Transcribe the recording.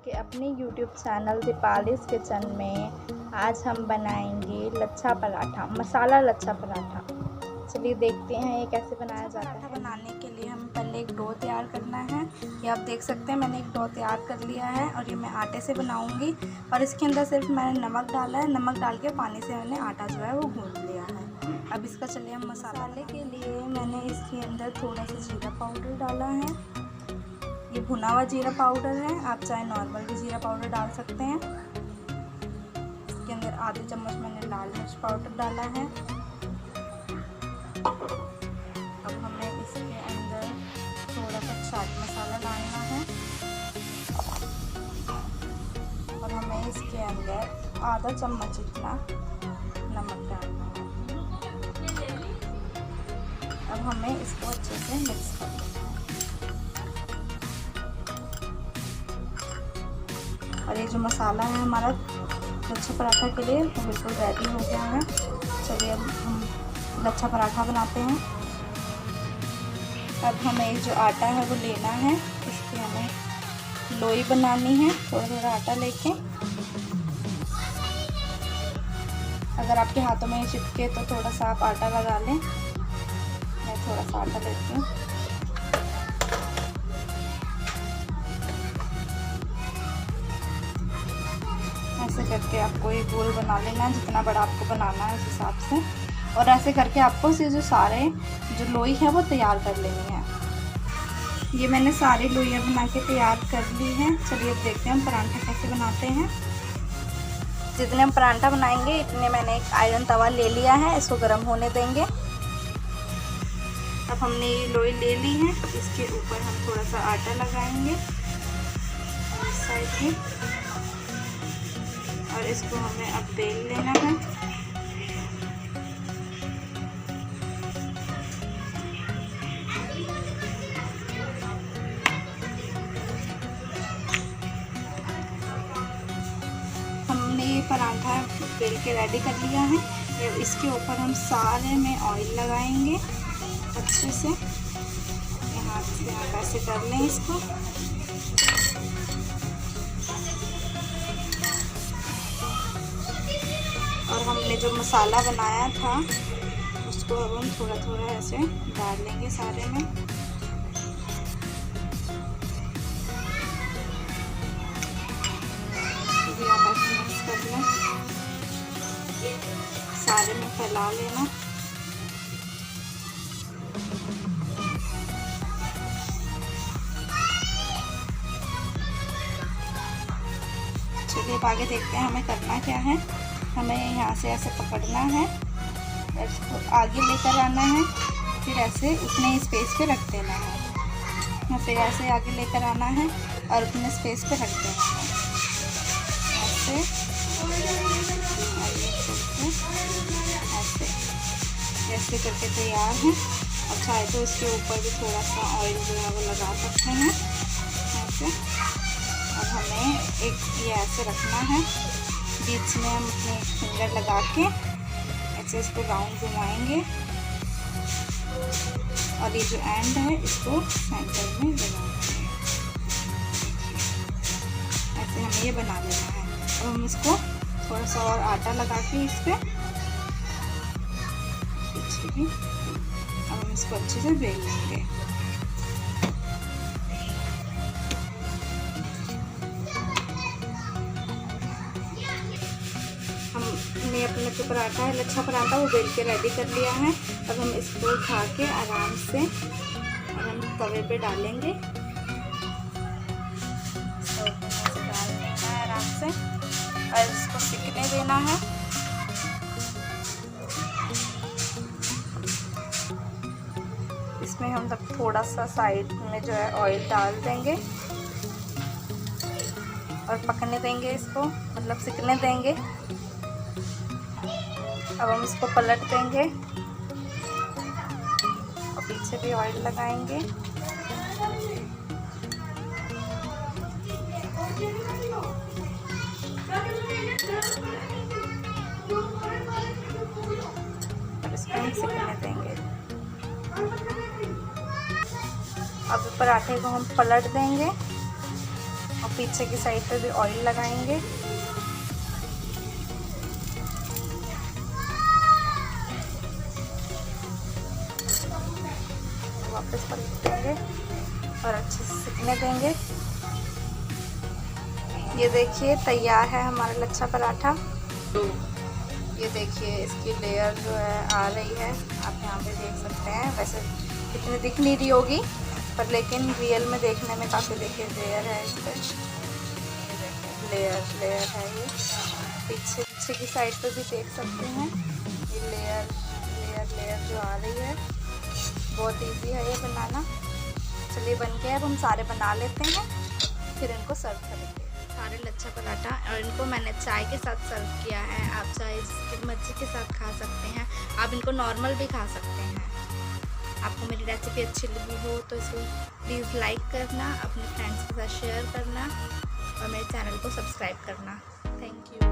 आपके अपने YouTube channel दीपालीज़ kitchen में आज हम बनाएंगे लच्छा पराठा, मसाला लच्छा पराठा। चलिए देखते हैं ये कैसे बनाया जाता है। बनाने के लिए हमें पहले एक डो तैयार करना है। ये आप देख सकते हैं मैंने एक डो तैयार कर लिया है और ये मैं आटे से बनाऊंगी और इसके अंदर सिर्फ मैंने नमक डाला है। नमक डाल के पानी से मैंने आटा जो है वो गूंथ लिया है। अब इसका चलिए हम मसाले के लिए मैंने इसके अंदर थोड़ा सा जीरा पाउडर डाला है। ये भुना हुआ जीरा पाउडर है, आप चाहे नॉर्मल भी जीरा पाउडर डाल सकते हैं। इसके अंदर आधे चम्मच मैंने लाल मिर्च पाउडर डाला है। अब हमें इसके अंदर थोड़ा सा चाट मसाला डालना है और हमें इसके अंदर आधा चम्मच इतना नमक डालना है। अब हमें इसको अच्छे से मिक्स करना है और ये जो मसाला है हमारा लच्छा पराठा के लिए वो बिल्कुल रेडी हो गया है। चलिए अब हम लच्छा पराठा बनाते हैं। अब हमें जो आटा है वो लेना है, इसकी हमें लोई बनानी है। थोड़ा थोड़ा आटा लेके, अगर आपके हाथों में चिपके तो थोड़ा सा आप आटा लगा लें। मैं थोड़ा सा आटा लेती हूँ। ऐसे करके आपको एक गोल बना लेना है, जितना बड़ा आपको बनाना है उस हिसाब से। और ऐसे करके आपको ये जो सारे जो लोई है वो तैयार कर लेनी है। ये मैंने सारी लोइयाँ बना के तैयार कर ली हैं। चलिए अब देखते हैं हम पराठा कैसे बनाते हैं। जितने हम पराठा बनाएंगे इतने मैंने एक आयरन तवा ले लिया है, इसको गर्म होने देंगे। अब हमने ये लोई ले ली है, इसके ऊपर हम थोड़ा सा आटा लगाएंगे इस साइड में और इसको हमें अब बेल लेना है। हमने ये पराठा बेल के रेडी कर लिया है। इसके ऊपर हम सारे में ऑयल लगाएंगे अच्छे से। हाथ से आप ऐसे कर लें इसको। और हमने जो मसाला बनाया था उसको अब हम थोड़ा थोड़ा ऐसे डाल लेंगे सारे में। भी आप ऐसे मिक्स कर लें, सारे में फैला लेना। चलिए अब आगे देखते हैं हमें करना क्या है। हमें यहाँ से ऐसे पकड़ना है, इसको आगे लेकर आना है, फिर ऐसे उतने स्पेस पे रख देना है। फिर ऐसे आगे लेकर आना है और उतने स्पेस पे रख देना है। ऐसे ऐसे करके तैयार है। और चाहे तो इसके ऊपर भी थोड़ा सा ऑयल जो है वो लगा सकते हैं ऐसे। और हमें एक ये ऐसे रखना है, बीच में हम अपने फिंगर लगा के ऐसे इसको राउंड घुमाएंगे और ये जो एंड है इसको सेंटर में लगाएंगे। ऐसे हमें ये बना लेना है। और हम इसको थोड़ा सा और आटा लगा के इस पर पीछे भी, अब हम इसको अच्छे से बेल लेंगे। हमने अपने जो पराठा है लच्छा पराठा वो बेल के रेडी कर लिया है। अब हम इसको उठा के आराम से और हम तवे पे डालेंगे। इसको डाल देना है आराम से और इसको सिकने देना है। इसमें हम तब थोड़ा सा साइड में जो है ऑयल डाल देंगे और पकने देंगे इसको, मतलब सिकने देंगे। अब हम इसको पलट देंगे और पीछे भी ऑयल लगाएंगे। और इसको हम सिकने देंगे। अब पराठे को हम पलट देंगे और पीछे की साइड पे भी ऑयल लगाएंगे। वापस पलट देंगे और अच्छे से सिकने देंगे। ये देखिए तैयार है हमारा लच्छा पराठा। ये देखिए इसकी लेयर जो है आ रही है, आप यहाँ पे देख सकते हैं। वैसे इतनी दिख नहीं रही होगी पर लेकिन रियल में देखने में काफ़ी देखिए लेयर है इस पर। लेयर है ये। पीछे की साइड पे भी देख सकते हैं ये लेयर जो आ रही है। बहुत इजी है ये बनाना। चलिए बन के अब हम सारे बना लेते हैं, फिर इनको सर्व करेंगे। सारे लच्छा पराठा और इनको मैंने चाय के साथ सर्व किया है। आप चाय इसकी मर्जी के साथ खा सकते हैं, आप इनको नॉर्मल भी खा सकते हैं। आपको मेरी रेसिपी अच्छी लगी हो तो इसको प्लीज़ लाइक करना, अपने फ्रेंड्स के साथ शेयर करना और मेरे चैनल को सब्सक्राइब करना। Thank you.